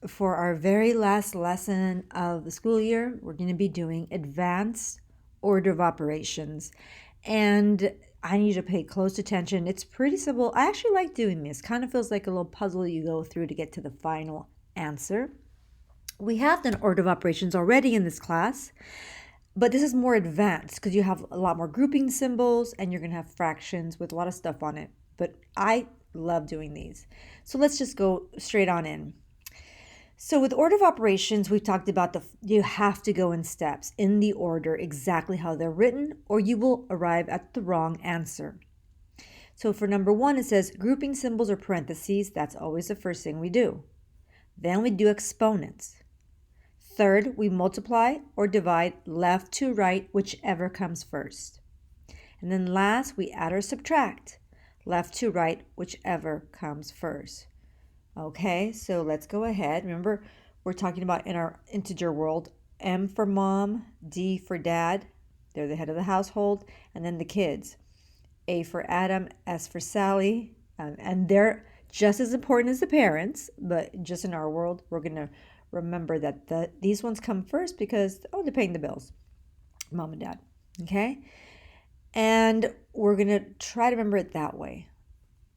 for our very last lesson of the school year, we're going to be doing advanced order of operations. And I need you to pay close attention. It's pretty simple. I actually like doing this. Kind of feels like a little puzzle you go through to get to the final answer. We have done order of operations already in this class, but this is more advanced because you have a lot more grouping symbols and you're going to have fractions with a lot of stuff on it. But I love doing these. So let's just go straight on in. So with order of operations, we've talked about you have to go in steps in the order exactly how they're written, or you will arrive at the wrong answer. So for number 1, it says grouping symbols or parentheses. That's always the first thing we do. Then we do exponents. Third, we multiply or divide left to right, whichever comes first. And then last, we add or subtract left to right, whichever comes first. Okay, so let's go ahead. Remember, we're talking about in our integer world, M for mom, D for dad. They're the head of the household. And then the kids. A for Adam, S for Sally. And they're just as important as the parents, but just in our world, we're going to remember that these ones come first because, they're paying the bills, mom and dad. Okay? And we're going to try to remember it that way.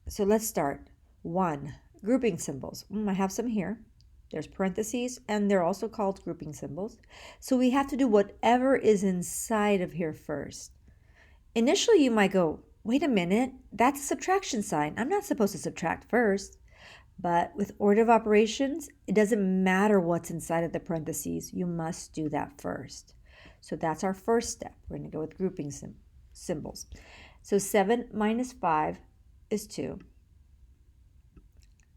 So let's start. 1. Grouping symbols. I have some here. There's parentheses, and they're also called grouping symbols. So we have to do whatever is inside of here first. Initially, you might go, wait a minute, that's a subtraction sign. I'm not supposed to subtract first. But with order of operations, it doesn't matter what's inside of the parentheses. You must do that first. So that's our first step. We're going to go with grouping symbols. So 7 minus 5 is 2.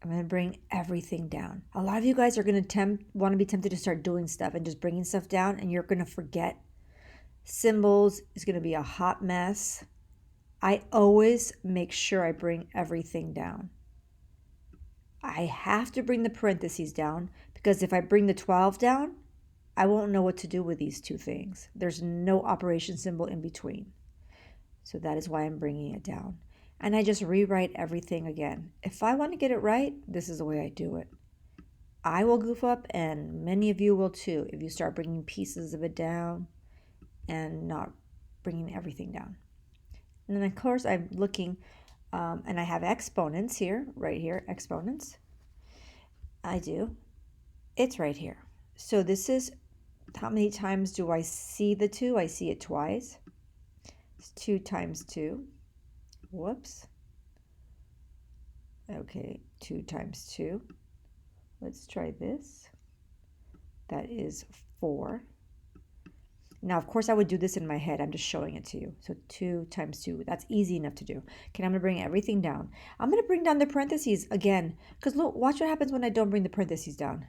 I'm going to bring everything down. A lot of you guys are going to want to be tempted to start doing stuff and just bringing stuff down, and you're going to forget. Symbols is going to be a hot mess. I always make sure I bring everything down. I have to bring the parentheses down because if I bring the 12 down, I won't know what to do with these two things. There's no operation symbol in between. So that is why I'm bringing it down. And I just rewrite everything again. If I want to get it right, this is the way I do it. I will goof up, and many of you will too, if you start bringing pieces of it down and not bringing everything down. And then, of course, I'm looking, and I have exponents here, right here, exponents. I do. It's right here. So this is, how many times do I see the 2? I see it twice. It's 2 times 2. Whoops. Okay, 2 times 2. Let's try this. That is 4. Now, of course, I would do this in my head. I'm just showing it to you. So 2 times 2, that's easy enough to do. Okay, I'm going to bring everything down. I'm going to bring down the parentheses again. Because look, watch what happens when I don't bring the parentheses down.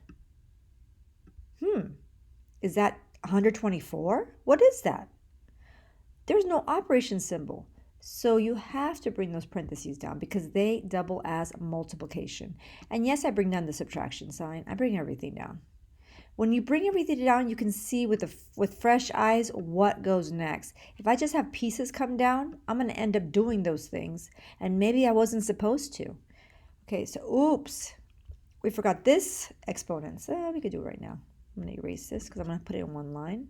Is that 124? What is that? There's no operation symbol. So you have to bring those parentheses down because they double as multiplication. And yes, I bring down the subtraction sign. I bring everything down. When you bring everything down, you can see with fresh eyes what goes next. If I just have pieces come down, I'm going to end up doing those things. And maybe I wasn't supposed to. Okay, so oops. We forgot this exponents. We could do it right now. I'm going to erase this because I'm going to put it in one line.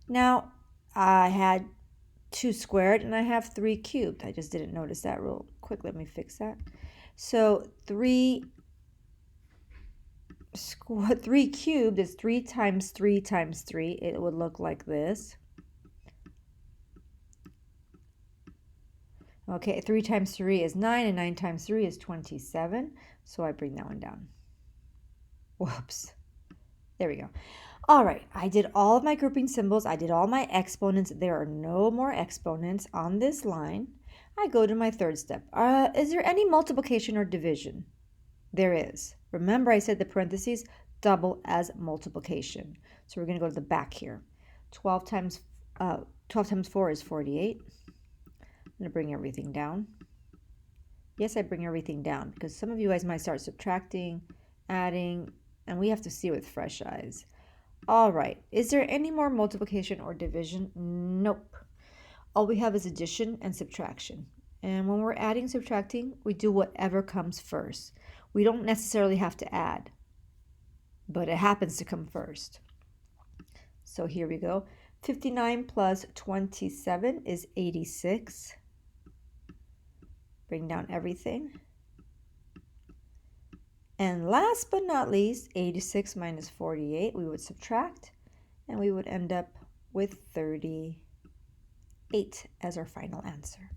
Now, I had 2 squared and I have 3 cubed. I just didn't notice that real quick. Let me fix that. So 3 cubed is 3 times 3 times 3. It would look like this. Okay, 3 times 3 is 9, and 9 times 3 is 27. So I bring that one down. Whoops. There we go. All right, I did all of my grouping symbols. I did all my exponents. There are no more exponents on this line. I go to my third step. Is there any multiplication or division? There is. Remember I said the parentheses double as multiplication. So we're going to go to the back here. 12 times 4 is 48. I'm going to bring everything down. Yes, I bring everything down because some of you guys might start subtracting, adding, and we have to see with fresh eyes. All right, is there any more multiplication or division? Nope. All we have is addition and subtraction. And when we're adding, subtracting, we do whatever comes first. We don't necessarily have to add, but it happens to come first. So here we go. 59 plus 27 is 86. Bring down everything. And last but not least, 86 minus 48, we would subtract, and we would end up with 38 as our final answer.